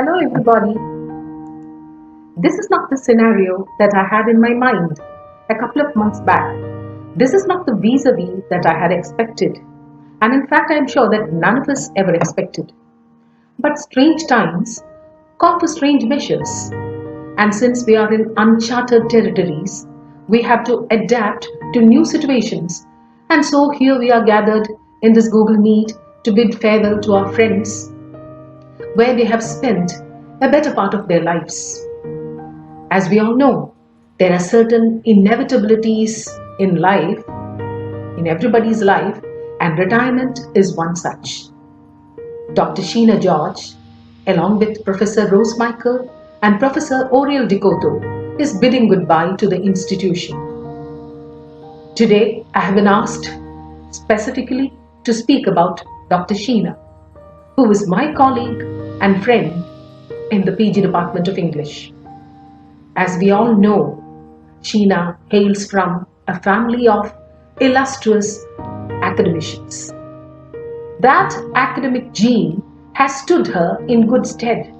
Hello everybody. This is not the scenario that I had in my mind a couple of months back. This is not the vis-a-vis that I had expected. And in fact, I am sure that none of us ever expected. But strange times call for strange measures. And since we are in uncharted territories, we have to adapt to new situations. And so here we are gathered in this Google Meet to bid farewell to our friends, where they have spent a better part of their lives. As we all know, there are certain inevitabilities in life, in everybody's life, and retirement is one such. Dr. Sheena George, along with Professor Rose Michael and Professor Oriel is bidding goodbye to the institution. Today, I have been asked specifically to speak about Dr. Sheena, who is my colleague and friend in the PG Department of English. As we all know, Sheena hails from a family of illustrious academicians. That academic gene has stood her in good stead.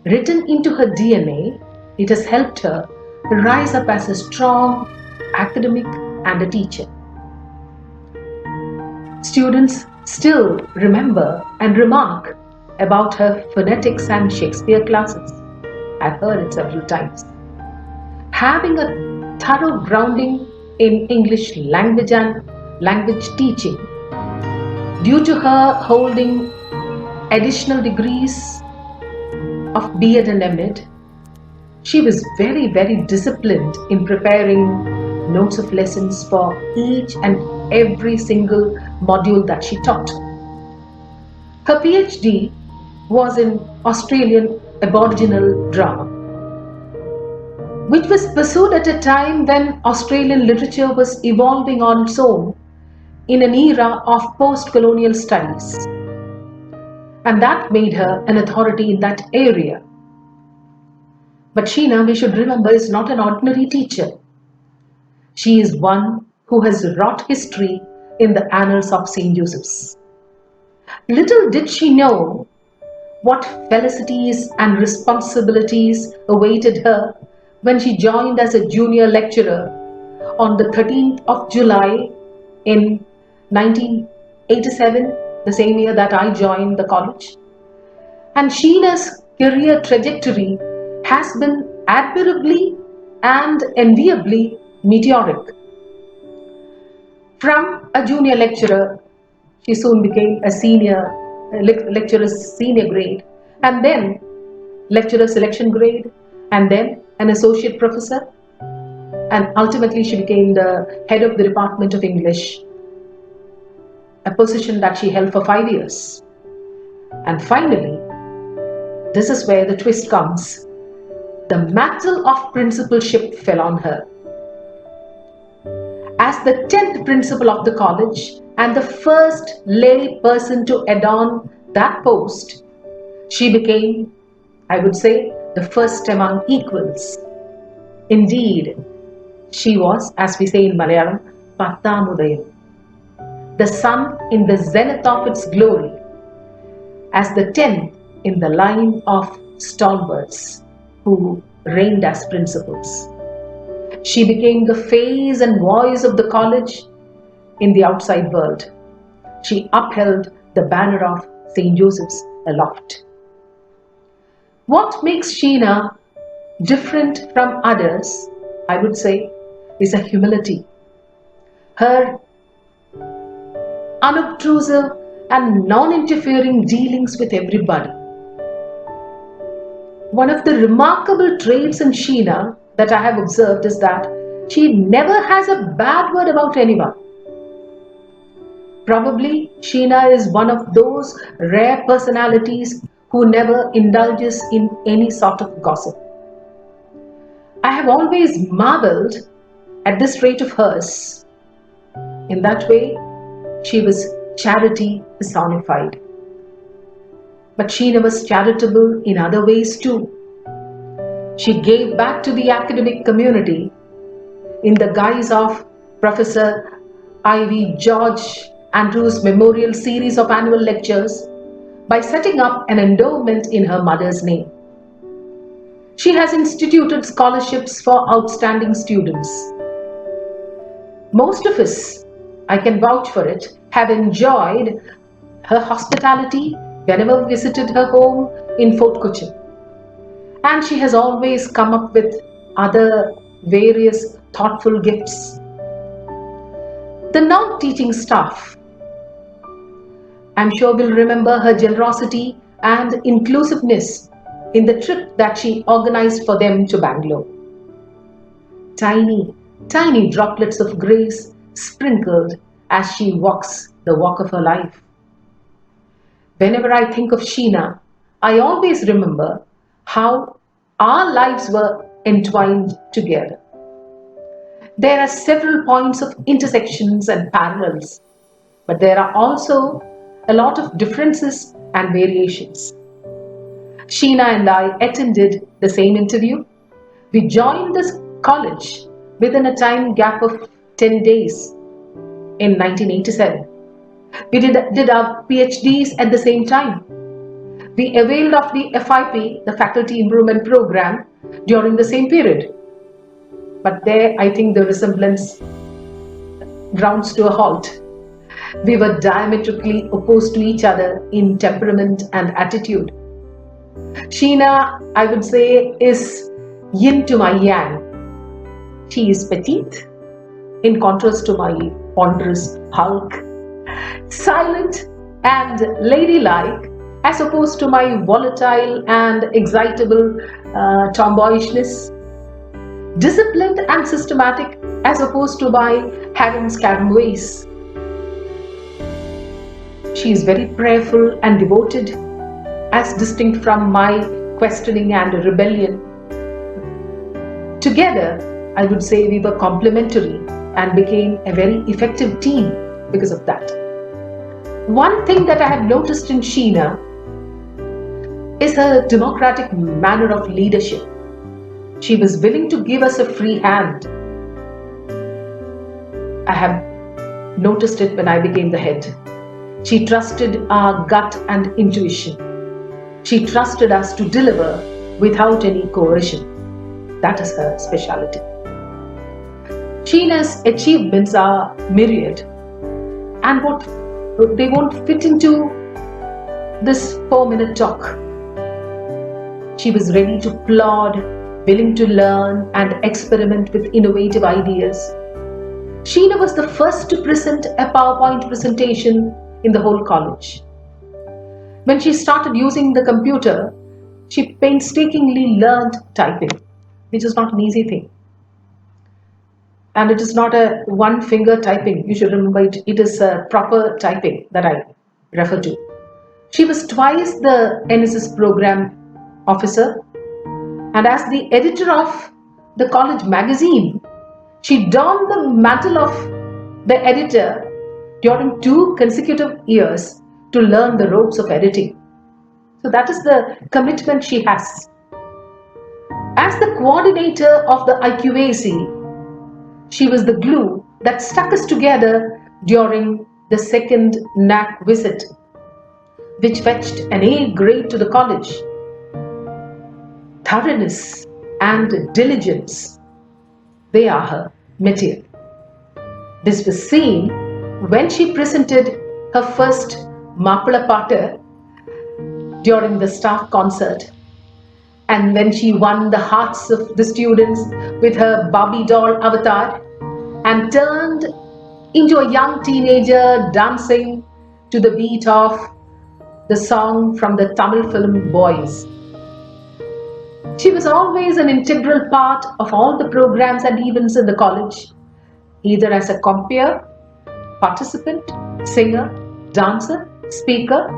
Written into her DNA, it has helped her rise up as a strong academic and a teacher. Students still remember and remark about her phonetics and Shakespeare classes. I've heard it several times. Having a thorough grounding in English language and language teaching, due to her holding additional degrees of B.Ed and M.Ed, she was very, very disciplined in preparing notes of lessons for each and every single module that she taught. Her PhD was in Australian Aboriginal drama, which was pursued at a time when Australian literature was evolving on its own in an era of post-colonial studies. And that made her an authority in that area. But Sheena, we should remember, is not an ordinary teacher. She is one who has wrought history in the annals of St. Joseph's. Little did she know what felicities and responsibilities awaited her when she joined as a junior lecturer on the 13th of July in 1987, the same year that I joined the college. And Sheena's career trajectory has been admirably and enviably meteoric. From a junior lecturer, she soon became a senior lecturer's senior grade, and then lecturer selection grade, and then an associate professor, and ultimately she became the head of the Department of English, a position that she held for 5 years. And finally, this is where the twist comes. The mantle of principalship fell on her. As the 10th principal of the college and the first lay person to adorn that post, she became, I would say, the first among equals. Indeed, she was, as we say in Malayalam, Pattamudayam, the sun in the zenith of its glory, as the 10th in the line of stalwarts who reigned as principals. She became the face and voice of the college in the outside world. She upheld the banner of St. Joseph's aloft. What makes Sheena different from others, I would say, is her humility. Her unobtrusive and non-interfering dealings with everybody. One of the remarkable traits in Sheena that I have observed is that she never has a bad word about anyone. Probably Sheena is one of those rare personalities who never indulges in any sort of gossip. I have always marveled at this trait of hers. In that way, she was charity personified. But Sheena was charitable in other ways too. She gave back to the academic community in the guise of Professor I.V. George Andrews Memorial Series of Annual Lectures, by setting up an endowment in her mother's name. She has instituted scholarships for outstanding students. Most of us, I can vouch for it, have enjoyed her hospitality whenever we visited her home in Fort Cochin. And she has always come up with other various thoughtful gifts. The non-teaching staff, I'm sure, will remember her generosity and inclusiveness in the trip that she organized for them to Bangalore. Tiny, tiny droplets of grace sprinkled as she walks the walk of her life. Whenever I think of Sheena, I always remember how our lives were entwined together. There are several points of intersections and parallels, but there are also a lot of differences and variations. Sheena and I attended the same interview. We joined this college within a time gap of 10 days in 1987. We did our PhDs at the same time. We availed of the FIP, the Faculty Improvement Program, during the same period. But there, I think the resemblance grounds to a halt. We were diametrically opposed to each other in temperament and attitude. Sheena, I would say, is yin to my yang. She is petite, in contrast to my ponderous hulk, silent and ladylike, as opposed to my volatile and excitable tomboyishness, disciplined and systematic, as opposed to my harem-scarum ways. She is very prayerful and devoted, as distinct from my questioning and rebellion. Together, I would say we were complementary and became a very effective team because of that. One thing that I have noticed in Sheena is her democratic manner of leadership. She was willing to give us a free hand. I have noticed it when I became the head. She trusted our gut and intuition. She trusted us to deliver without any coercion. That is her specialty. Sheena's achievements are myriad, and they won't fit into this 4-minute talk. She was ready to plod, willing to learn and experiment with innovative ideas. Sheena was the first to present a PowerPoint presentation in the whole college. When she started using the computer, she painstakingly learned typing, which is not an easy thing. And it is not a one-finger typing. You should remember it is a proper typing that I refer to. She was twice the NSS program officer, and as the editor of the college magazine, she donned the mantle of the editor during 2 consecutive years to learn the ropes of editing. So that is the commitment she has. As the coordinator of the IQAC, she was the glue that stuck us together during the second NAC visit, which fetched an A grade to the college. Thoroughness and diligence, they are her métier. This was seen when she presented her first Mapala Patta during the staff concert, and when she won the hearts of the students with her Barbie doll avatar and turned into a young teenager dancing to the beat of the song from the Tamil film Boys. She was always an integral part of all the programs and events in the college, either as a compeer, participant, singer, dancer, speaker,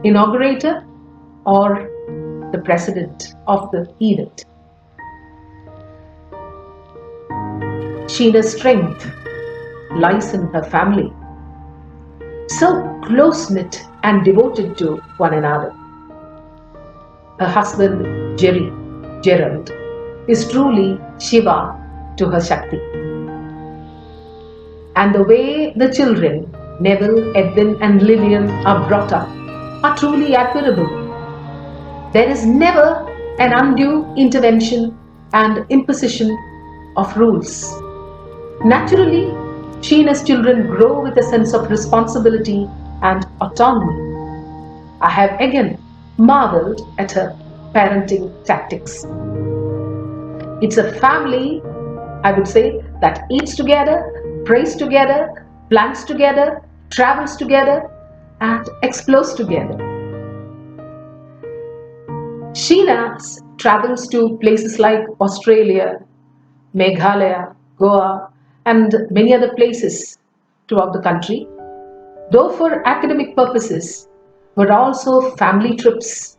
inaugurator, or the president of the event. Sheena's strength lies in her family, so close-knit and devoted to one another. Her husband, Gerald, is truly Shiva to her Shakti. And the way the children, Neville, Edwin and Lillian, are brought up are truly admirable. There is never an undue intervention and imposition of rules. Naturally, Sheena's children grow with a sense of responsibility and autonomy. I have again marveled at her parenting tactics. It's a family, I would say, that eats together, prays together, plans together, travels together, and explores together. Sheena travels to places like Australia, Meghalaya, Goa, and many other places throughout the country, though for academic purposes, but also family trips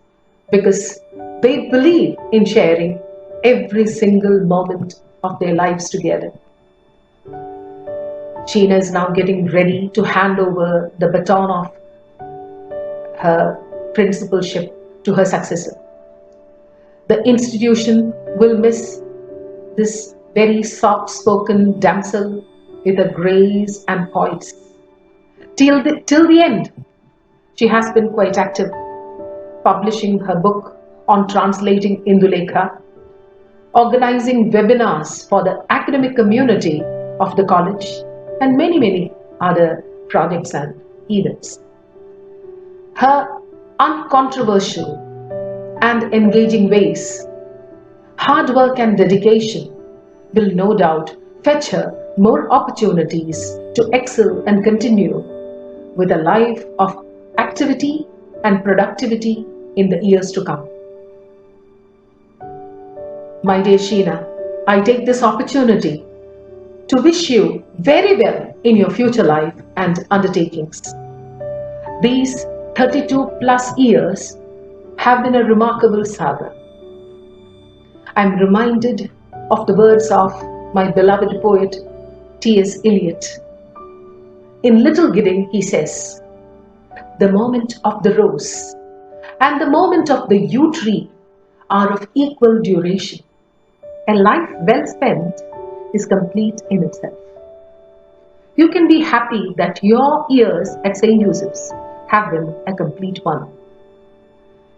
because they believe in sharing every single moment of their lives together. Sheena is now getting ready to hand over the baton of her principalship to her successor. The institution will miss this very soft spoken damsel with a grace and poise. Till the end, she has been quite active, publishing her book on translating Indulekha, organizing webinars for the academic community of the college, and many other projects and events. Her uncontroversial and engaging ways, hard work and dedication will no doubt fetch her more opportunities to excel and continue with a life of activity and productivity in the years to come. My dear Sheena, I take this opportunity to wish you very well in your future life and undertakings. These 32 plus years have been a remarkable saga. I'm reminded of the words of my beloved poet T.S. Eliot. In Little Gidding, he says, "The moment of the rose and the moment of the yew tree are of equal duration. A life well spent is complete in itself." You can be happy that your years at St. Joseph's have been a complete one.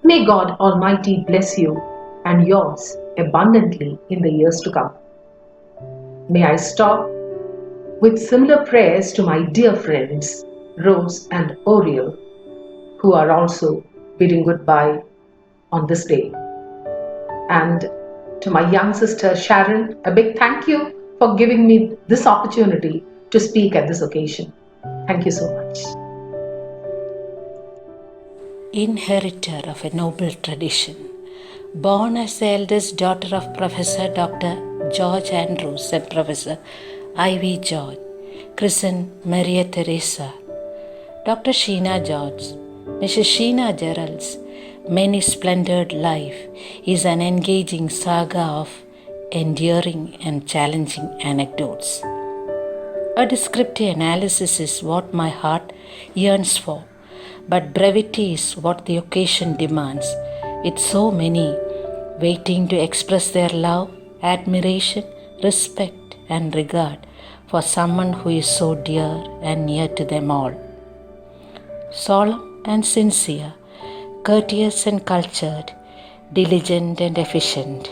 May God Almighty bless you and yours abundantly in the years to come. May I stop with similar prayers to my dear friends Rose and Oriel, who are also bidding goodbye on this day. And to my young sister Sharon, a big thank you for giving me this opportunity to speak at this occasion. Thank you so much. Inheritor of a noble tradition, born as the eldest daughter of Professor Dr. George Andrews and Professor I.V. George, christened Maria Theresa, Dr. Sheena George, Mrs. Sheena Gerald's many splendored life is an engaging saga of enduring and challenging anecdotes. A descriptive analysis is what my heart yearns for, but brevity is what the occasion demands, with so many waiting to express their love, admiration, respect, and regard for someone who is so dear and near to them all. Solemn and sincere, courteous and cultured, diligent and efficient,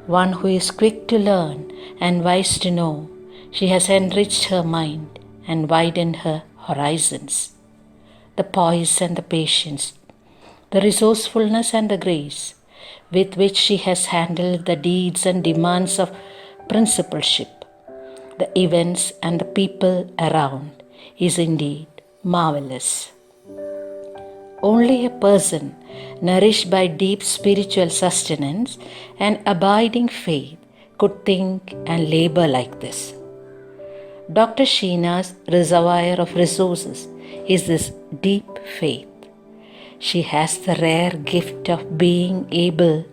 one who is quick to learn and wise to know, she has enriched her mind and widened her horizons. The poise and the patience, the resourcefulness and the grace with which she has handled the deeds and demands of principalship, the events and the people around is indeed marvelous. Only a person nourished by deep spiritual sustenance and abiding faith could think and labor like this. Dr. Sheena's reservoir of resources is this deep faith. She has the rare gift of being able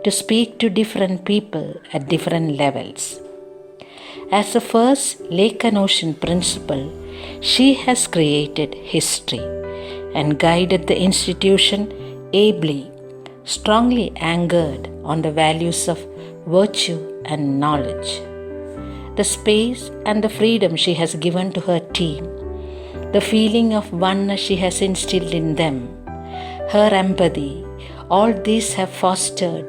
to speak to different people at different levels. As the first Lake and Ocean principal, she has created history and guided the institution ably, strongly anchored on the values of virtue and knowledge. The space and the freedom she has given to her team, the feeling of oneness she has instilled in them, her empathy, all these have fostered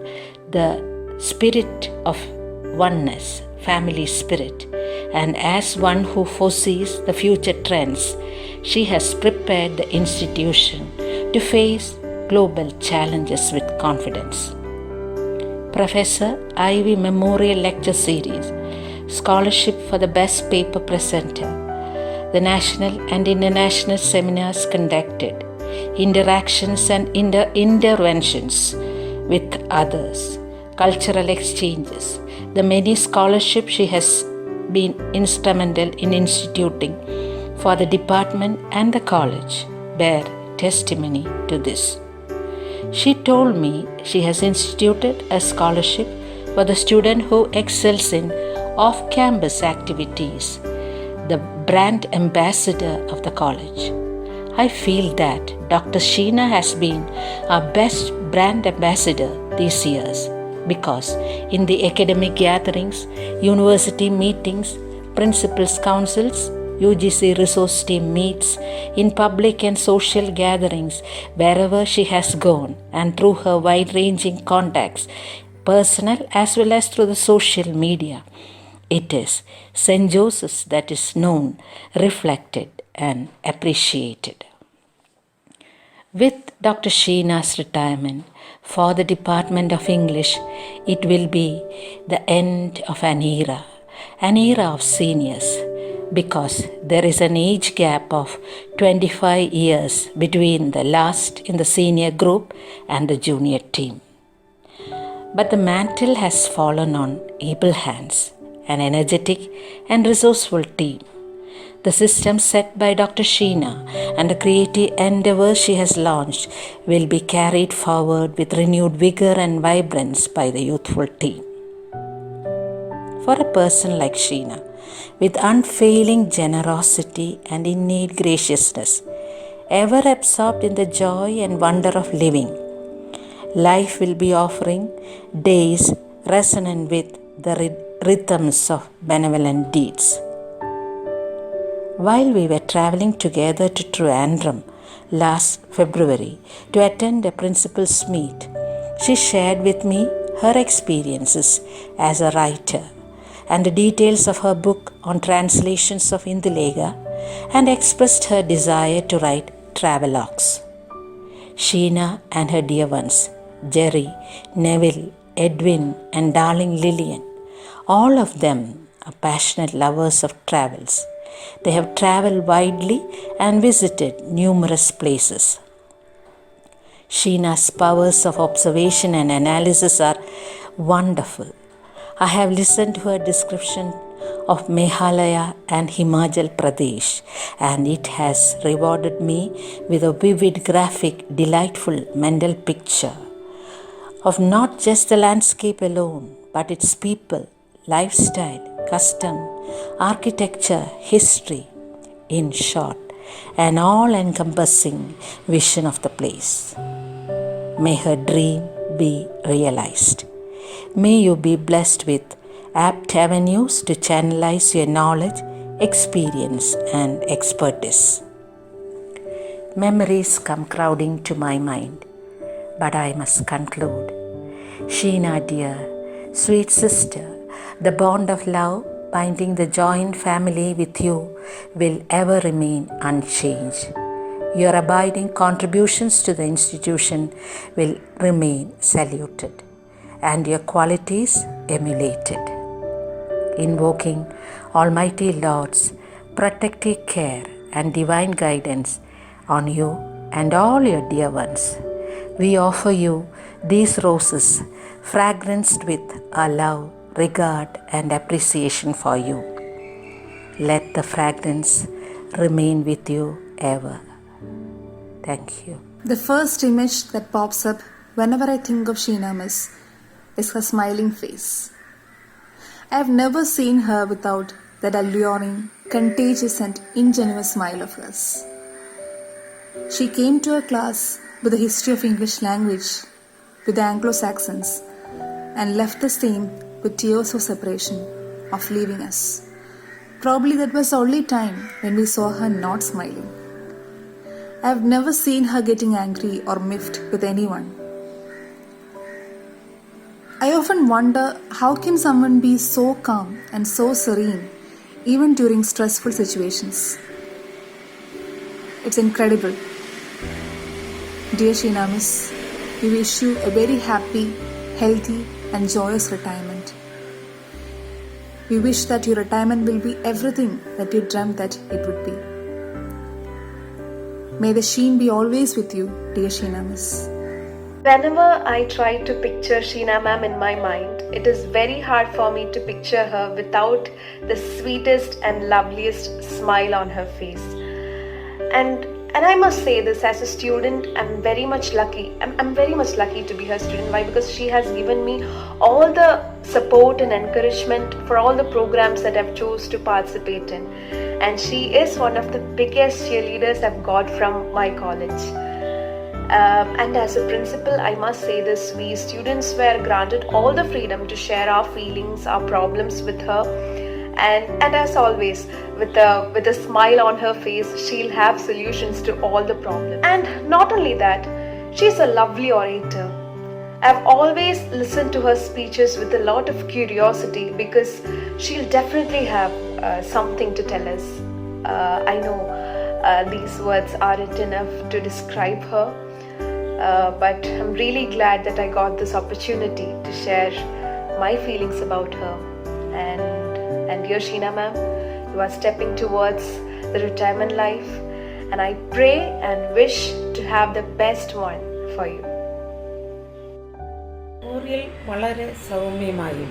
the spirit of oneness, family spirit. And as one who foresees the future trends, she has prepared the institution to face global challenges with confidence. Professor Ivy Memorial Lecture Series, Scholarship for the Best Paper Presenter, the national and international seminars conducted, interactions and interventions with others, cultural exchanges, the many scholarships she has been instrumental in instituting for the department and the college bear testimony to this. She told me she has instituted a scholarship for the student who excels in off-campus activities, the brand ambassador of the college. I feel that Dr. Sheena has been our best brand ambassador these years because in the academic gatherings, university meetings, principals' councils, UGC resource team meets, in public and social gatherings, wherever she has gone, and through her wide-ranging contacts, personal as well as through the social media, it is St. Joseph's that is known, reflected, and appreciated. With Dr. Sheena's retirement for the Department of English, it will be the end of an era of seniors, because there is an age gap of 25 years between the last in the senior group and the junior team. But the mantle has fallen on able hands, an energetic and resourceful team. The system set by Dr. Sheena and the creative endeavors she has launched will be carried forward with renewed vigor and vibrance by the youthful team. For a person like Sheena, with unfailing generosity and innate graciousness, ever absorbed in the joy and wonder of living, life will be offering days resonant with the rhythms of benevolent deeds. While we were traveling together to Trivandrum last February to attend a principal's meet, she shared with me her experiences as a writer and the details of her book on translations of Indilega, and expressed her desire to write travelogues. Sheena and her dear ones, Jerry, Neville, Edwin, and darling Lillian, all of them are passionate lovers of travels. They have traveled widely and visited numerous places. Sheena's powers of observation and analysis are wonderful. I have listened to her description of Meghalaya and Himachal Pradesh, and it has rewarded me with a vivid, graphic, delightful mental picture of not just the landscape alone, but its people, lifestyle, custom, architecture, history, in short, an all-encompassing vision of the place. May her dream be realized. May you be blessed with apt avenues to channelize your knowledge, experience, and expertise. Memories come crowding to my mind, but I must conclude. Sheena, dear, sweet sister, the bond of love binding the joint family with you will ever remain unchanged. Your abiding contributions to the institution will remain saluted, and your qualities emulated. Invoking Almighty Lord's protective care and divine guidance on you and all your dear ones, we offer you these roses, fragranced with our love, regard, and appreciation for you. Let the fragrance remain with you ever. Thank you. The first image that pops up whenever I think of Sheena Miss is her smiling face. I have never seen her without that alluring, contagious, and ingenuous smile of hers. She came to her class with the history of English language with the Anglo-Saxons and left the same with tears of separation, of leaving us. Probably that was the only time when we saw her not smiling. I've never seen her getting angry or miffed with anyone. I often wonder how can someone be so calm and so serene even during stressful situations. It's incredible. Dear Sheena Miss, we wish you a very happy, healthy and joyous retirement. We wish that your retirement will be everything that you dreamt that it would be. May the Sheen be always with you, dear Sheena Miss. Whenever I try to picture Sheena ma'am in my mind, it is very hard for me to picture her without the sweetest and loveliest smile on her face. And I must say this, as a student, I'm very much lucky. I'm very much lucky to be her student. Why? Because she has given me all the support and encouragement for all the programs that I've chose to participate in. And she is one of the biggest cheerleaders I've got from my college. And as a principal, I must say this, we students were granted all the freedom to share our feelings, our problems with her. And as always, with a smile on her face, she'll have solutions to all the problems. And not only that, she's a lovely orator. I've always listened to her speeches with a lot of curiosity because she'll definitely have something to tell us. I know these words aren't enough to describe her, but I'm really glad that I got this opportunity to share my feelings about her. And dear Sheena ma'am, you are stepping towards the retirement life, and I pray and wish to have the best one for you. Oriel വളരെ സൗമ്യമായും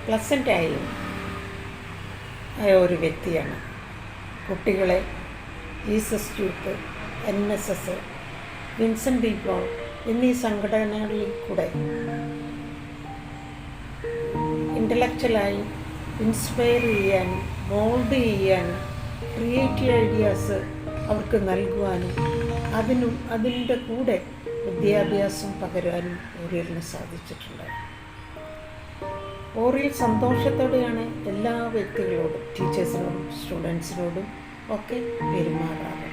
പ്ലസൻ്റായും ആയ ഒരു വ്യക്തിയാണ്. കുട്ടികളെ Jesus Youth, NSS, Vincent de Paul എന്നീ സംഘടനകളിൽ കൂടെ ഇൻ്റലക്ച്വലായി inspire ചെയ്യാനും മോൾഡ് ചെയ്യാനും ക്രിയേറ്റീവ് ഐഡിയാസ് അവർക്ക് നൽകുവാനും അതിൻ്റെ കൂടെ വിദ്യാഭ്യാസം പകരാനും ഓറിയലിന് സാധിച്ചിട്ടുണ്ട്. ഓറിയൽ സന്തോഷത്തോടെയാണ് എല്ലാ വ്യക്തികളോടും, ടീച്ചേഴ്സിനോടും സ്റ്റുഡൻസിനോടും ഒക്കെ പെരുമാറാറുള്ളത്.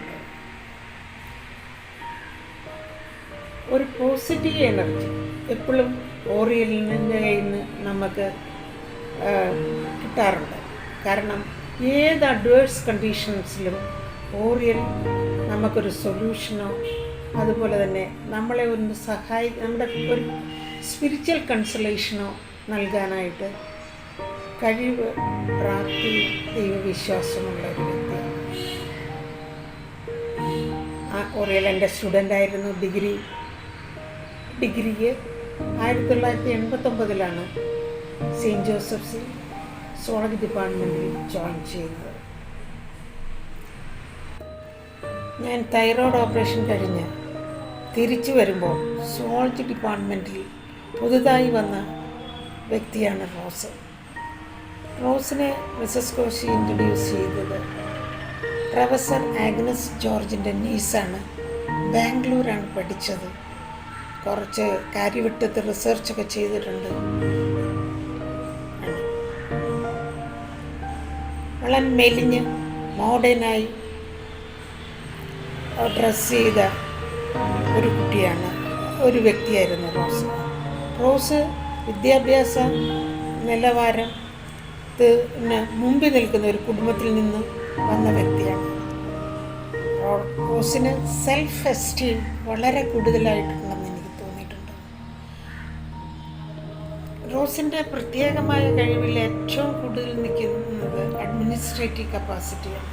ഒരു പോസിറ്റീവ് എനർജി എപ്പോഴും ഓറിയലിൻ്റെ കയ്യിൽ നിന്ന് നമുക്ക് കിട്ടാറുണ്ട്. കാരണം ഏത് അഡ്വേഴ്സ് കണ്ടീഷൻസിലും ഓറിയൽ നമുക്കൊരു സൊല്യൂഷനോ അതുപോലെ തന്നെ നമ്മളെ ഒന്ന് നമ്മുടെ ഒരു സ്പിരിച്വൽ കൺസലേഷനോ നൽകാനായിട്ട് കഴിവ്, പ്രാപ്തി, ദൈവവിശ്വാസമുള്ള ഒരു വ്യക്തിയാണ്. ഓറിയൽ എൻ്റെ സ്റ്റുഡൻ്റായിരുന്നു. ഡിഗ്രിക്ക് 1989 സെയിൻറ്റ് ജോസഫ്സിൽ സുവോളജി ഡിപ്പാർട്ട്മെൻറ്റിൽ ജോയിൻ ചെയ്തത്. ഞാൻ തൈറോയ്ഡ് ഓപ്പറേഷൻ കഴിഞ്ഞ് തിരിച്ചു വരുമ്പോൾ സുവോളജി ഡിപ്പാർട്ട്മെൻറ്റിൽ പുതുതായി വന്ന വ്യക്തിയാണ് റോസിനെ മിസസ് കോശി ഇൻട്രൊഡ്യൂസ് ചെയ്തത് പ്രൊഫസർ ആഗ്നസ് ജോർജിൻ്റെ നീസാണ്. ബാംഗ്ലൂരാണ് പഠിച്ചത്. കുറച്ച് കാര്യവിട്ടത്ത് റിസർച്ചൊക്കെ ചെയ്തിട്ടുണ്ട്. വളരെ മെലിഞ്ഞ് മോഡേണായി ഡ്രസ് ചെയ്ത ഒരു കുട്ടിയാണ്, ഒരു വ്യക്തിയായിരുന്നു റോസ്. വിദ്യാഭ്യാസ നിലവാരത്തിന് മുമ്പിൽ നിൽക്കുന്ന ഒരു കുടുംബത്തിൽ നിന്ന് വന്ന വ്യക്തിയാണ്. റോസിന് സെൽഫ് എസ്റ്റീം വളരെ കൂടുതലായിട്ടുണ്ടെന്ന് എനിക്ക് തോന്നിയിട്ടുണ്ട്. റോസിൻ്റെ പ്രത്യേകമായ കഴിവിൽ ഏറ്റവും കൂടുതൽ നിൽക്കുന്നത് അഡ്മിനിസ്ട്രേറ്റീവ് കപ്പാസിറ്റിയാണ്.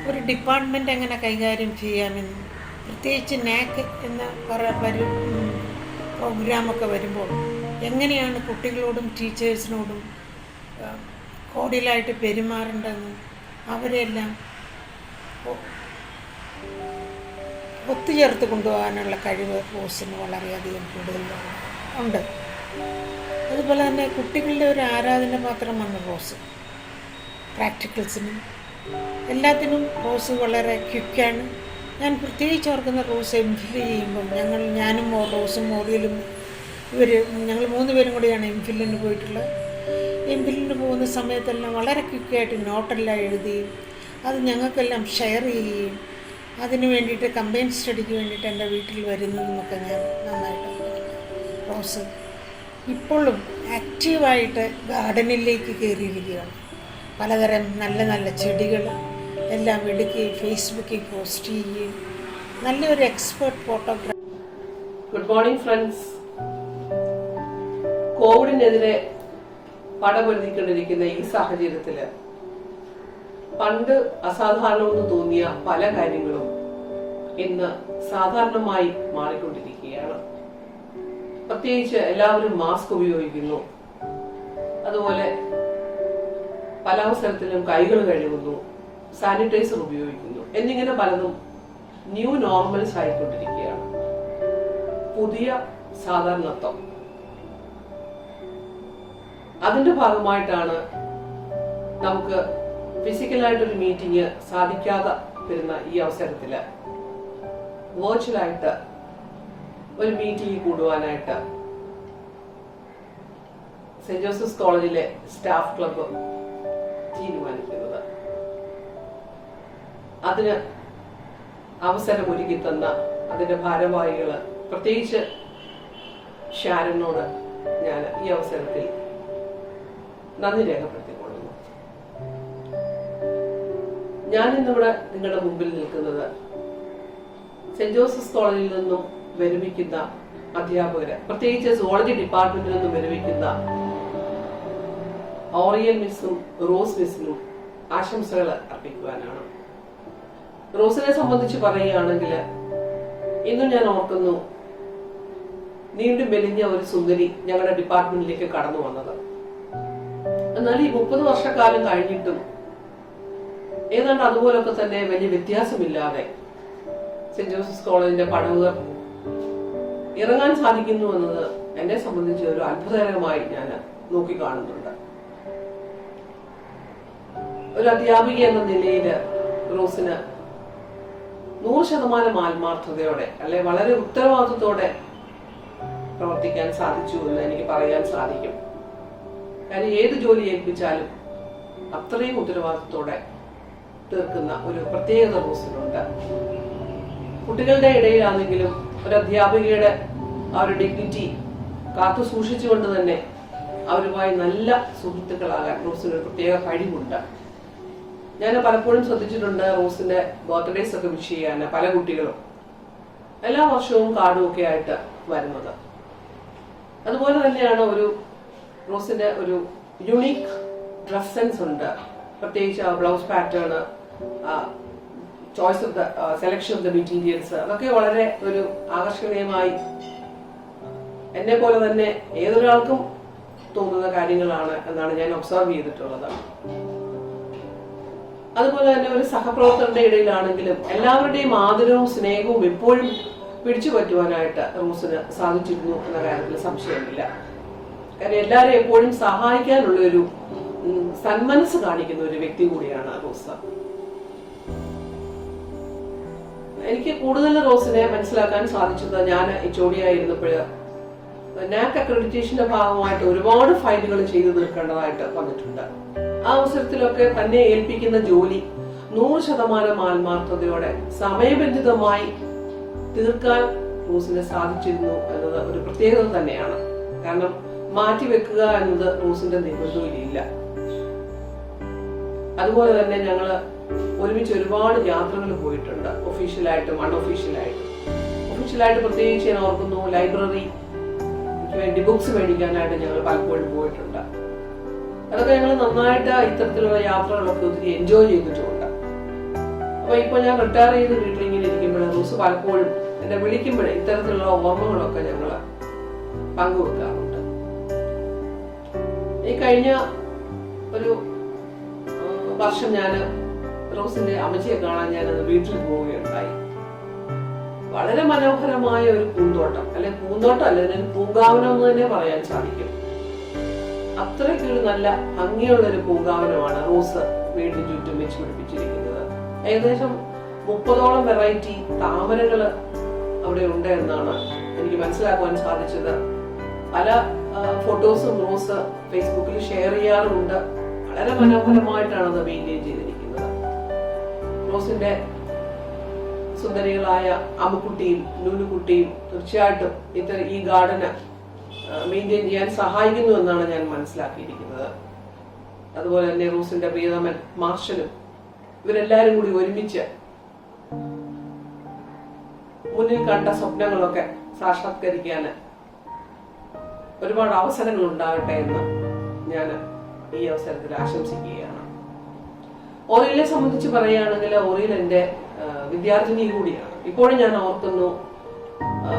ഒരു ഡിപ്പാർട്ട്മെൻറ്റ് എങ്ങനെ കൈകാര്യം ചെയ്യാമെന്നും പ്രത്യേകിച്ച് നാക്ക് എന്ന പ്രോഗ്രാമൊക്കെ വരുമ്പോൾ എങ്ങനെയാണ് കുട്ടികളോടും ടീച്ചേഴ്സിനോടും കോഡിലായിട്ട് പെരുമാറേണ്ടതെന്നും അവരെല്ലാം ഒത്തുചേർത്ത് കൊണ്ടുപോകാനുള്ള കഴിവ് റോസിന് വളരെയധികം കൂടുതൽ ഉണ്ട്. അതുപോലെ തന്നെ കുട്ടികളുടെ ഒരു ആരാധന പാത്രമാണ് റോസ്. പ്രാക്ടിക്കൽസിനും എല്ലാത്തിനും റോസ് വളരെ ക്വിക്കാണ്. ഞാൻ പ്രത്യേകിച്ച് ഓർക്കുന്ന റോസ് എംഫിൽ ചെയ്യുമ്പം ഞാനും റോസും ഓറിയലും ഞങ്ങൾ 3 പേരും കൂടിയാണ് എംഫില്ലിന് പോയിട്ടുള്ളത്. എംഫില്ലിന് പോകുന്ന സമയത്തെല്ലാം വളരെ ക്വിക്കായിട്ട് നോട്ടെല്ലാം എഴുതുകയും അത് ഞങ്ങൾക്കെല്ലാം ഷെയർ ചെയ്യുകയും അതിന് വേണ്ടിയിട്ട് കമ്പൈൻ സ്റ്റഡിക്ക് വേണ്ടിയിട്ട് എൻ്റെ വീട്ടിൽ വരുന്നതെന്നൊക്കെ ഞാൻ നന്നായിട്ട് റോസ് ഇപ്പോഴും ആക്റ്റീവായിട്ട് ഗാർഡനിലേക്ക് കയറിയിരിക്കുകയാണ്. പലതരം നല്ല നല്ല ചെടികൾ എല്ലാം എടുക്കുകയും ഫേസ്ബുക്കിൽ പോസ്റ്റ് ചെയ്യുകയും നല്ലൊരു expert photographer. Good morning friends. കോവിഡിനെതിരെ പടപൊരുതിക്കൊണ്ടിരിക്കുന്ന ഈ സാഹചര്യത്തിൽ പണ്ട് അസാധാരണമെന്ന് തോന്നിയ പല കാര്യങ്ങളും ഇന്ന് സാധാരണമായി മാറിക്കൊണ്ടിരിക്കുകയാണ്. പ്രത്യേകിച്ച് എല്ലാവരും മാസ്ക് ഉപയോഗിക്കുന്നു, അതുപോലെ പല അവസരത്തിലും കൈകൾ കഴുകുന്നു, സാനിറ്റൈസർ ഉപയോഗിക്കുന്നു എന്നിങ്ങനെ പലതും ന്യൂ നോർമൽസ് ആയിക്കൊണ്ടിരിക്കുകയാണ്. പുതിയ സാധാരണത്വം. അതിന്റെ ഭാഗമായിട്ടാണ് നമുക്ക് ഫിസിക്കലായിട്ടൊരു മീറ്റിംഗ് സാധിക്കാതെ വരുന്ന ഈ അവസരത്തില് വെർച്വലായിട്ട് ഒരു മീറ്റിംഗ് കൂടുവാനായിട്ട് സെന്റ് ജോസഫ്സ് കോളേജിലെ സ്റ്റാഫ് ക്ലബ്ബ് തീരുമാനിക്കുന്നത്. അതിന് അവസരം ഒരുക്കി തന്ന അതിന്റെ ഭാരവാഹികള്, പ്രത്യേകിച്ച് ഷാരനോട് ഞാൻ ഈ അവസരത്തിൽ നന്ദി രേഖപ്പെടുത്തിക്കൊള്ളുന്നു. ഞാനിന്നിവിടെ നിങ്ങളുടെ മുമ്പിൽ നിൽക്കുന്നത് സെന്റ് ജോസഫ്സ് കോളേജിൽ നിന്നും വിരമിക്കുന്ന അധ്യാപകര്, പ്രത്യേകിച്ച് സുവോളജി ഡിപ്പാർട്ട്മെന്റിൽ നിന്നും വിരമിക്കുന്ന ഓറിയൽ മിസ്സും റോസ് മിസ്സിനും ആശംസകൾ അർപ്പിക്കുവാനാണ്. റോസിനെ സംബന്ധിച്ച് പറയുകയാണെങ്കിൽ ഇന്നും ഞാൻ ഓർക്കുന്നു, നീണ്ടും മെലിഞ്ഞ ഒരു സുന്ദരി ഞങ്ങളുടെ ഡിപ്പാർട്ട്മെന്റിലേക്ക് കടന്നു വന്നത്. എന്നാൽ ഈ 30 വർഷക്കാലം കഴിഞ്ഞിട്ടും ഏതാണ്ട് അതുപോലൊക്കെ തന്നെ വലിയ വ്യത്യാസമില്ലാതെ സെന്റ് ജോസഫ്സ് കോളേജിന്റെ പടവുകൾ ഇറങ്ങാൻ സാധിക്കുന്നു എന്നത് എന്നെ സംബന്ധിച്ച് ഒരു അത്ഭുതകരമായി ഞാൻ നോക്കിക്കാണുന്നുണ്ട്. ഒരു അധ്യാപിക എന്ന നിലയിൽ റോസിന് 100% ആത്മാർത്ഥതയോടെ അല്ലെ വളരെ ഉത്തരവാദിത്വത്തോടെ പ്രവർത്തിക്കാൻ സാധിച്ചു എന്ന് എനിക്ക് പറയാൻ സാധിക്കും. കാര്യം ഏത് ജോലി ഏൽപ്പിച്ചാലും അത്രയും ഉത്തരവാദിത്വത്തോടെ തീർക്കുന്ന ഒരു പ്രത്യേകത റോസിനുണ്ട്. കുട്ടികളുടെ ഇടയിലാണെങ്കിലും ഒരു അധ്യാപികയുടെ ആ ഒരു ഡിഗ്നിറ്റി കാത്തു സൂക്ഷിച്ചുകൊണ്ട് തന്നെ അവരുമായി നല്ല സുഹൃത്തുക്കളാകാൻ റോസിനൊരു പ്രത്യേക കഴിവുണ്ട്. ഞാൻ പലപ്പോഴും ശ്രദ്ധിച്ചിട്ടുണ്ട്, റോസിന്റെ ബർത്ത്ഡേസ് ഒക്കെ വിഷ് ചെയ്യാൻ പല കുട്ടികളും എല്ലാ വർഷവും കാർഡും ഒക്കെ ആയിട്ട് വരുന്നത്. അതുപോലെ തന്നെയാണ് റോസിന്റെ ഒരു യുണീക്ക് ഡ്രസ് സെൻസ് ഉണ്ട്. പ്രത്യേകിച്ച് blouse pattern, choice of the selection of the materials, അതൊക്കെ വളരെ ഒരു ആകർഷണീയമായി എന്നെ പോലെ തന്നെ ഏതൊരാൾക്കും തോന്നുന്ന കാര്യങ്ങളാണ് എന്നാണ് ഞാൻ ഒബ്സർവ് ചെയ്തിട്ടുള്ളത്. അതുപോലെ തന്നെ ഒരു സഹപ്രവർത്തകരുടെ ഇടയിലാണെങ്കിലും എല്ലാവരുടെയും ആദരവും സ്നേഹവും എപ്പോഴും പിടിച്ചു പറ്റുവാനായിട്ട് റോസിന് സാധിച്ചിരുന്നു എന്ന കാര്യത്തിൽ സംശയമില്ല. കാരണം എല്ലാവരും എപ്പോഴും സഹായിക്കാനുള്ള ഒരു സന്മനസ് കാണിക്കുന്ന ഒരു വ്യക്തി കൂടിയാണ് റോസ്. എനിക്ക് കൂടുതൽ റോസിനെ മനസ്സിലാക്കാൻ സാധിച്ചത്, ഞാൻ HOD-ആയിരുന്നപ്പോൾ നാക് അക്രഡിറ്റേഷന്റെ ഭാഗമായിട്ട് ഒരുപാട് ഫയലുകൾ ചെയ്തു തീർക്കേണ്ടതായിട്ട് വന്നിട്ടുണ്ട്. ആ അവസരത്തിലൊക്കെ തന്നെ ഏൽപ്പിക്കുന്ന ജോലി 100% ആത്മാർത്ഥതയോടെ സമയബന്ധിതമായി തീർക്കാൻ റോസിന് സാധിച്ചിരുന്നു എന്നത് ഒരു പ്രത്യേകത തന്നെയാണ്. കാരണം മാറ്റിവെക്കുക എന്നത് റോസിന്റെ നിർബന്ധമില്ല. അതുപോലെ തന്നെ ഞങ്ങള് ഒരുമിച്ച് ഒരുപാട് യാത്രകൾ പോയിട്ടുണ്ട്, ഒഫീഷ്യലായിട്ടും അൺഒഫീഷ്യലായിട്ടും. ഒഫീഷ്യലായിട്ട് പ്രത്യേകിച്ച് ഞാൻ ഓർക്കുന്നു, ലൈബ്രറി വേണ്ടി ബുക്സ് മേടിക്കാനായിട്ട് ഞങ്ങൾ പലപ്പോഴും പോയിട്ടുണ്ട്. അതൊക്കെ ഞങ്ങൾ നന്നായിട്ട് ഇത്തരത്തിലുള്ള യാത്രകളൊക്കെ ഒത്തിരി എൻജോയ് ചെയ്തിട്ടുമുണ്ട്. അപ്പൊ ഇപ്പൊ ഞാൻ റിട്ടയർ ചെയ്ത് വീട്ടിലിങ്ങനെ ഇരിക്കുമ്പോൾ റോസ് പലപ്പോഴും എന്നെ വിളിക്കുമ്പോഴേ ഇത്തരത്തിലുള്ള ഓർമ്മകളൊക്കെ ഞങ്ങൾ പങ്കുവെക്കാറുണ്ട്. ഈ കഴിഞ്ഞ ഒരു വർഷം ഞാൻ റോസിന്റെ അമ്മച്ചിയെ കാണാൻ ഞാൻ വീട്ടിൽ പോവുകയുണ്ടായി. വളരെ മനോഹരമായ ഒരു പൂന്തോട്ടം, അല്ലെ പൂന്തോട്ടം അല്ല, ഇതിന് പൂങ്കാവനം എന്ന് തന്നെ പറയാൻ സാധിക്കും. അത്രയ്ക്കൊരു നല്ല ഭംഗിയുള്ള ഒരു പൂങ്കാവനമാണ് റോസ് വീടിന് ചുറ്റും വെച്ച് പിടിപ്പിച്ചിരിക്കുന്നത്. ഏകദേശം 30ഓളം വെറൈറ്റി താമരകള് അവിടെ ഉണ്ട് എന്നാണ് എനിക്ക് മനസ്സിലാക്കുവാൻ സാധിച്ചത്. പല ഫോട്ടോസും റോസ് ഫേസ്ബുക്കിൽ ഷെയർ ചെയ്യാറുണ്ട്. വളരെ മനോഹരമായിട്ടാണ് അത് മെയിൻറ്റെയിൻ ചെയ്തിരിക്കുന്നത്. റോസിന്റെ സുന്ദരികളായ അമ്മുക്കുട്ടിയും നൂലുകുട്ടിയും തീർച്ചയായിട്ടും ഈ ഗാർഡന് മെയിൻറ്റെയിൻ ചെയ്യാൻ സഹായിക്കുന്നു എന്നാണ് ഞാൻ മനസ്സിലാക്കിയിരിക്കുന്നത്. അതുപോലെ തന്നെ റൂസിന്റെ പ്രിയതമൻ മാർഷലും ഇവരെല്ലാരും കൂടി ഒരുമിച്ച് മുന്നിൽ കണ്ട സ്വപ്നങ്ങളൊക്കെ സാക്ഷാത്കരിക്കാൻ ഒരുപാട് അവസരങ്ങൾ ഉണ്ടാകട്ടെ എന്ന് ഞാൻ ഈ അവസരത്തിൽ ആശംസിക്കുകയാണ്. ഓറിയലിനെ സംബന്ധിച്ച് പറയുകയാണെങ്കിൽ ഓറിയൽ എൻ്റെ വിദ്യാർത്ഥിനി കൂടിയാണ്. ഇപ്പോഴും ഞാൻ ഓർക്കുന്നു,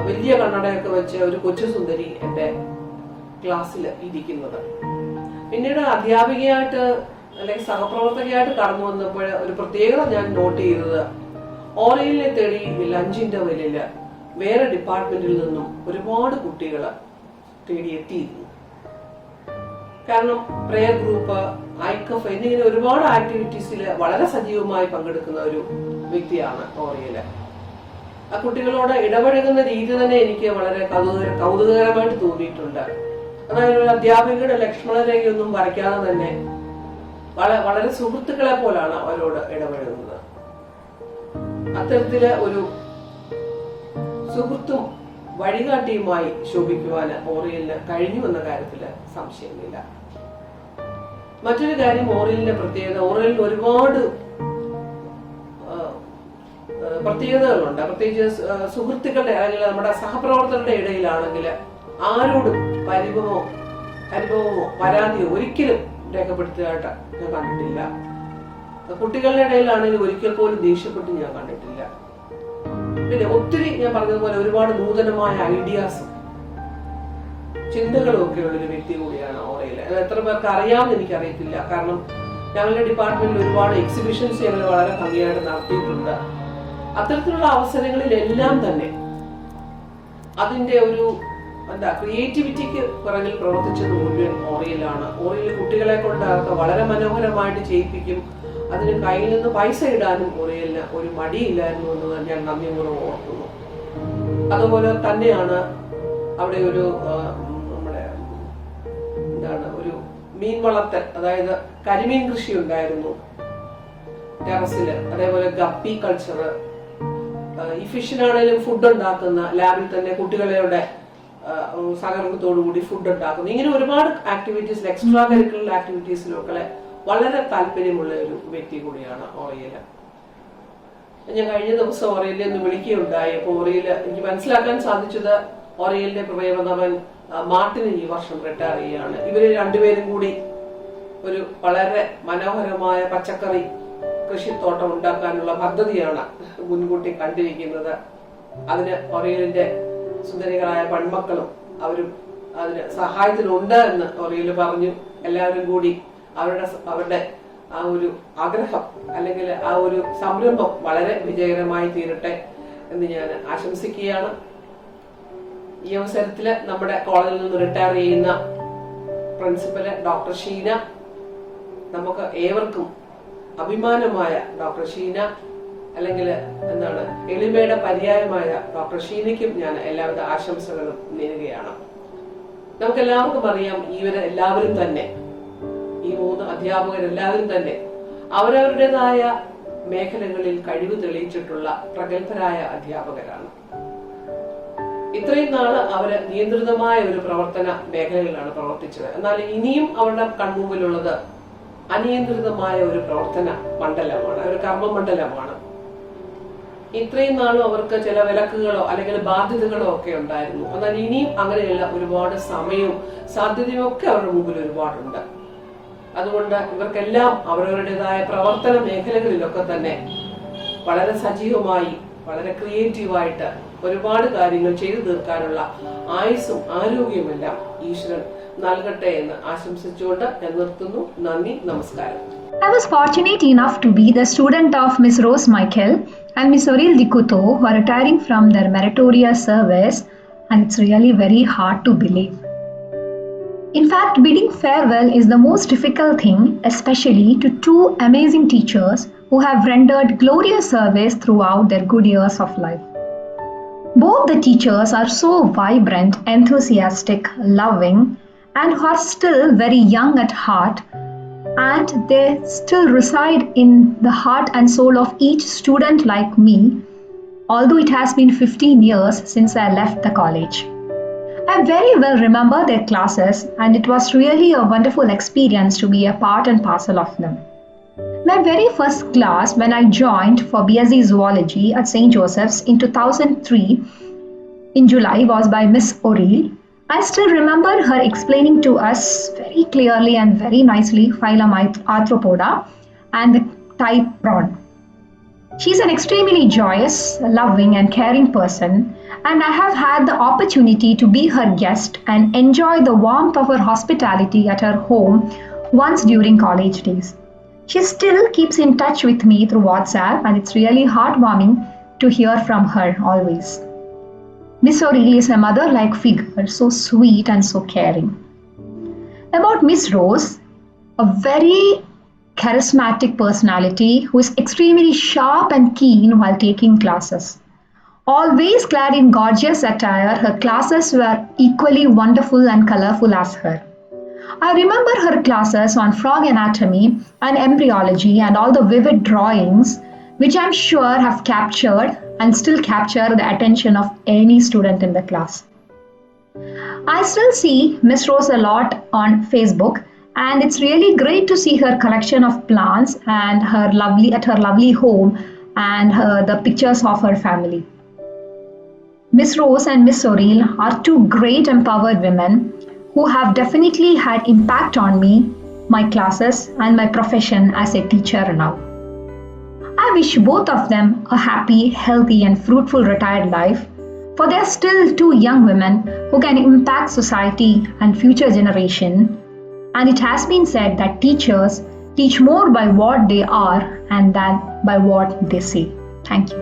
വലിയ കണ്ണടയൊക്കെ വെച്ച് ഒരു കൊച്ചു സുന്ദരി എൻ്റെ ക്ലാസ്സിൽ ഇരിക്കുന്നത്. പിന്നീട് അധ്യാപികയായിട്ട് അല്ലെങ്കിൽ സഹപ്രവർത്തകയായിട്ട് കടന്നു വന്നപ്പോൾ ഒരു പ്രത്യേകത ഞാൻ നോട്ട് ചെയ്തത്, ഓറിയലിനെ തേടി ലഞ്ച് ഇന്റർവെല്ലില് വേറെ ഡിപ്പാർട്ട്മെന്റിൽ നിന്നും ഒരുപാട് കുട്ടികൾ തേടിയെത്തിയിരുന്നു. കാരണം പ്രെയർ ഗ്രൂപ്പ്, ഐക്കഫ് എന്നിങ്ങനെ ഒരുപാട് ആക്ടിവിറ്റീസിൽ വളരെ സജീവമായി പങ്കെടുക്കുന്ന ഒരു വ്യക്തിയാണ് ഓറിയല്. ആ കുട്ടികളോട് ഇടപഴകുന്ന രീതി തന്നെ എനിക്ക് വളരെ കൗതുകകരമായിട്ട് തോന്നിയിട്ടുണ്ട്. അതായത് ഒരു അധ്യാപികയുടെ ലക്ഷ്മണരേഖയൊന്നും വരയ്ക്കാതെ തന്നെ വളരെ സുഹൃത്തുക്കളെ പോലാണ് അവരോട് ഇടപഴകുന്നത്. അത്തരത്തില് ഒരു സുഹൃത്തും വഴികാട്ടിയുമായി ശോഭിക്കുവാൻ ഓറിയലിന് കഴിഞ്ഞു എന്ന കാര്യത്തില് സംശയമില്ല. മറ്റൊരു കാര്യം, ഓറിയലിന്റെ പ്രത്യേകത, ഓറിയലിന് ഒരുപാട് പ്രത്യേകതകളുണ്ട്. പ്രത്യേകിച്ച് സുഹൃത്തുക്കളുടെ അല്ലെങ്കിൽ നമ്മുടെ സഹപ്രവർത്തകരുടെ ഇടയിലാണെങ്കിൽ ആരോടും പരിഭവമോ പരാതിയോ ഒരിക്കലും രേഖപ്പെടുത്തിയതായിട്ട് ഞാൻ കണ്ടിട്ടില്ല. കുട്ടികളുടെ ഇടയിലാണെങ്കിൽ ഒരിക്കൽ പോലും ദേഷ്യപ്പെട്ട് ഞാൻ കണ്ടിട്ടില്ല. പിന്നെ ഒത്തിരി, ഞാൻ പറഞ്ഞതുപോലെ, ഒരുപാട് നൂതനമായ ഐഡിയാസും ചിന്തകളും ഒക്കെ ഉള്ളൊരു വ്യക്തി കൂടിയാണ് ഓറിയൽ. എത്ര പേർക്ക് അറിയാമെന്ന് എനിക്കറിയത്തില്ല. കാരണം ഞങ്ങളുടെ ഡിപ്പാർട്ട്മെന്റിൽ ഒരുപാട് എക്സിബിഷൻസ് ഞങ്ങൾ വളരെ ഭംഗിയായിട്ട് നടത്തിയിട്ടുണ്ട്. അത്തരത്തിലുള്ള അവസരങ്ങളിലെല്ലാം തന്നെ അതിന്റെ ഒരു ക്രിയേറ്റിവിറ്റിക്ക് പിറകിൽ പ്രവർത്തിച്ചത് മുഴുവൻ ഓറിയലാണ്. ഓറിയൽ കുട്ടികളെ കൊണ്ട് അവർക്ക് വളരെ മനോഹരമായിട്ട് ചെയ്യിപ്പിക്കും. അതിന് കയ്യിൽ നിന്ന് പൈസ ഇടാനും ഓറിയലിന് ഒരു മടിയില്ലായിരുന്നു എന്ന് ഞാൻ നന്ദിപൂർവ്വം ഓർക്കുന്നു. അതുപോലെ തന്നെയാണ് അവിടെ ഒരു ഒരു മീൻ വളർത്തൽ, അതായത് കരിമീൻ കൃഷി ഉണ്ടായിരുന്നു ടെറസില്. അതേപോലെ ഗപ്പി കൾച്ചർ, ഈ ഫിഷിനാണേലും ഫുഡ് ഉണ്ടാക്കുന്ന ലാബിൽ തന്നെ കുട്ടികളുടെ സഹകരണത്തോടുകൂടി ഫുഡ് ഉണ്ടാക്കുന്നു. ഇങ്ങനെ ഒരുപാട് ആക്ടിവിറ്റീസിൽ, എക്സ്ട്രാ കരിക്കുലർ ആക്ടിവിറ്റീസിലൊക്കെ വളരെ താല്പര്യമുള്ള ഒരു വ്യക്തി കൂടിയാണ് ഓറിയൽ. ഞാൻ കഴിഞ്ഞ ദിവസം ഓറിയലിനെ ഒന്ന് വിളിക്കുകയുണ്ടായി. അപ്പൊ ഓറിയൽ, എനിക്ക് മനസ്സിലാക്കാൻ സാധിച്ചത് ഓറിയലിന്റെ പ്രിയതമൻ മാർട്ടിന് ഈ വർഷം റിട്ടയർ ചെയ്യുകയാണ്. ഇവര് രണ്ടുപേരും കൂടി ഒരു വളരെ മനോഹരമായ പച്ചക്കറി കൃഷിത്തോട്ടം ഉണ്ടാക്കാനുള്ള പദ്ധതിയാണ് മുൻകൂട്ടി കണ്ടിരിക്കുന്നത്. അതിന് ഓറിയലിന്റെ സുന്ദരികളായ പെൺമക്കളും അവരും അതിന് സഹായത്തിനുണ്ട് എന്ന് ഓറിയൽ പറഞ്ഞു. എല്ലാവരും കൂടി അവരുടെ ആ ഒരു ആഗ്രഹം അല്ലെങ്കിൽ ആ ഒരു സംരംഭം വളരെ വിജയകരമായി തീരട്ടെ എന്ന് ഞാൻ ആശംസിക്കുകയാണ്. ഈ അവസരത്തിൽ നമ്മുടെ കോളേജിൽ നിന്ന് റിട്ടയർ ചെയ്യുന്ന പ്രിൻസിപ്പല് ഡോക്ടർ ഷീന, നമുക്ക് ഏവർക്കും അഭിമാനമായ ഡോക്ടർ ഷീന, അല്ലെങ്കിൽ എളിമയുടെ പര്യായമായ ഡോക്ടർ ഷീനയ്ക്കും ഞാൻ എല്ലാവിധ ആശംസകളും നേരുകയാണ്. നമുക്കെല്ലാവർക്കും അറിയാം, ഇവരെല്ലാവരും തന്നെ, ഈ 3 അധ്യാപകരെല്ലാവരും തന്നെ അവരവരുടേതായ മേഖലകളിൽ കഴിവ് തെളിയിച്ചിട്ടുള്ള പ്രഗത്ഭരായ അധ്യാപകരാണ്. ഇത്രയും നാള് അവര് നിയന്ത്രിതമായ ഒരു പ്രവർത്തന മേഖലകളിലാണ് പ്രവർത്തിച്ചത്. എന്നാൽ ഇനിയും അവരുടെ കൺമുമ്പിലുള്ളത് അനിയന്ത്രിതമായ ഒരു പ്രവർത്തന മണ്ഡലമാണ്, ഒരു കർമ്മമണ്ഡലമാണ്. ഇത്രയും നാളും അവർക്ക് ചില വിലക്കുകളോ അല്ലെങ്കിൽ ബാധ്യതകളോ ഒക്കെ ഉണ്ടായിരുന്നു. എന്നാൽ ഇനിയും അങ്ങനെയുള്ള ഒരുപാട് സമയവും സാധ്യതയും ഒക്കെ അവരുടെ മുമ്പിൽ ഒരുപാടുണ്ട്. അതുകൊണ്ട് ഇവർക്കെല്ലാം അവരവരുടേതായ പ്രവർത്തന മേഖലകളിലൊക്കെ തന്നെ വളരെ സജീവമായി, വളരെ ക്രിയേറ്റീവായിട്ട് ഒരുപാട് കാര്യങ്ങൾ ചെയ്തു തീർക്കാനുള്ള ആയുസ്സും ആരോഗ്യമെല്ലാം ഈശ്വരൻ നൽകട്ടെ എന്ന് ആശംസിച്ചുകൊണ്ട് ഞാൻ നിർത്തുന്നു. നന്ദി, നമസ്കാരം. I was fortunate enough to be the student of Miss Rose Michael and Miss Oriel Dikuto, who are retiring from their meritorious service, and it's really very hard to believe. In fact, bidding farewell is the most difficult thing, especially to 2 amazing teachers who have rendered glorious service throughout their good years of life. Both the teachers are so vibrant, enthusiastic, loving, and who are still very young at heart, and they still reside in the heart and soul of each student like me, although it has been 15 years since I left the college. I very well remember their classes, and it was really a wonderful experience to be a part and parcel of them. My very first class when I joined for BSc Zoology at St. Joseph's in 2003 in July was by Miss Oriel. I still remember her explaining to us very clearly and very nicely phylum Arthropoda and the type prawn. She's an extremely joyous, loving, and caring person, and I have had the opportunity to be her guest and enjoy the warmth of her hospitality at her home once during college days. She still keeps in touch with me through WhatsApp, and it's really heartwarming to hear from her always. Miss O'Reilly is a mother like figure, so sweet and so caring. About Miss Rose, a very charismatic personality who is extremely sharp and keen while taking classes. Always clad in gorgeous attire, her classes were equally wonderful and colorful as her. I remember her classes on frog anatomy and embryology and all the vivid drawings, which I'm sure have captured and still capture the attention of any student in the class. I still see Miss Rose a lot on Facebook, and it's really great to see her collection of plants and her lovely home and the pictures of her family. Miss Rose and Miss Oriel are two great empowered women who have definitely had impact on me, my classes, and my profession as a teacher now. I wish both of them a happy, healthy, and fruitful retired life, for they are still two young women who can impact society and future generation. And it has been said that teachers teach more by what they are and than by what they say. Thank you.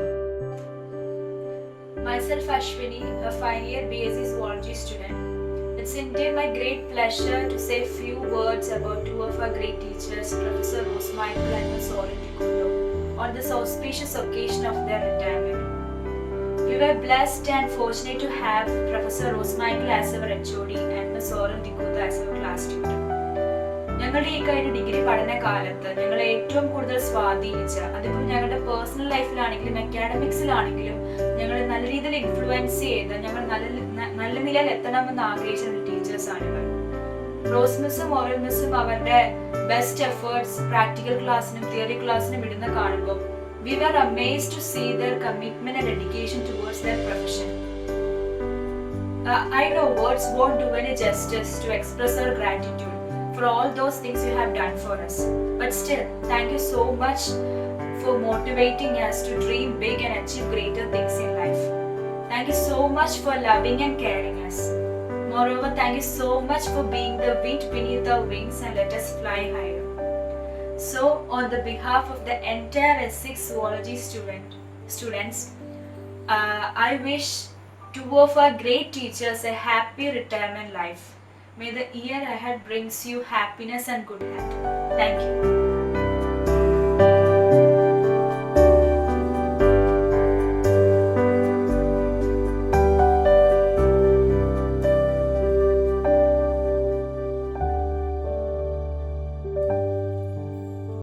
Myself Ashwini, a final-year BSc Zoology student. It's indeed my great pleasure to say a few words about two of our great teachers, Professor Rose Michael and Ms. Oriel, on this auspicious occasion of their retirement. We were blessed and fortunate to have Professor Rose Michael as our HOD and Ms. Oriel as our class tutor. ഞങ്ങളുടെ ഈ കഴിഞ്ഞ degree പഠനകാലത്ത് ഞങ്ങളെ ഏറ്റവും കൂടുതൽ സ്വാധീനിച്ച, അതിപ്പോൾ ഞങ്ങളുടെ പേഴ്സണൽ ലൈഫിലാണെങ്കിലും അക്കാഡമിക്സിലാണെങ്കിലും ഞങ്ങളെ നല്ല രീതിയിൽ ഇൻഫ്ലുവൻസ് ചെയ്ത് ഞങ്ങൾ നല്ല നിലയിൽ എത്തണമെന്ന് ആഗ്രഹിച്ച ടീച്ചേഴ്സാണ് ഇവർ. റോസ് മിസ്സും ഓറൽ മിസ്സും അവരുടെ ബെസ്റ്റ് എഫേർട്സ് പ്രാക്ടിക്കൽ ക്ലാസ്സിനും തിയറി ക്ലാസ്സിനും ഇടുന്ന കാണുമ്പോൾ we were amazed to see their commitment and dedication towards their profession. I know words won't do any justice to express our gratitude for all those things you have done for us. But still, thank you so much for motivating us to dream big and achieve greater things in life. Thank you so much for loving and caring us. Moreover, thank you so much for being the wind beneath our wings and let us fly higher. So, on the behalf of the entire S6 Zoology students, I wish two of our great teachers a happy retirement life. May the year ahead brings you happiness and good health. Thank you.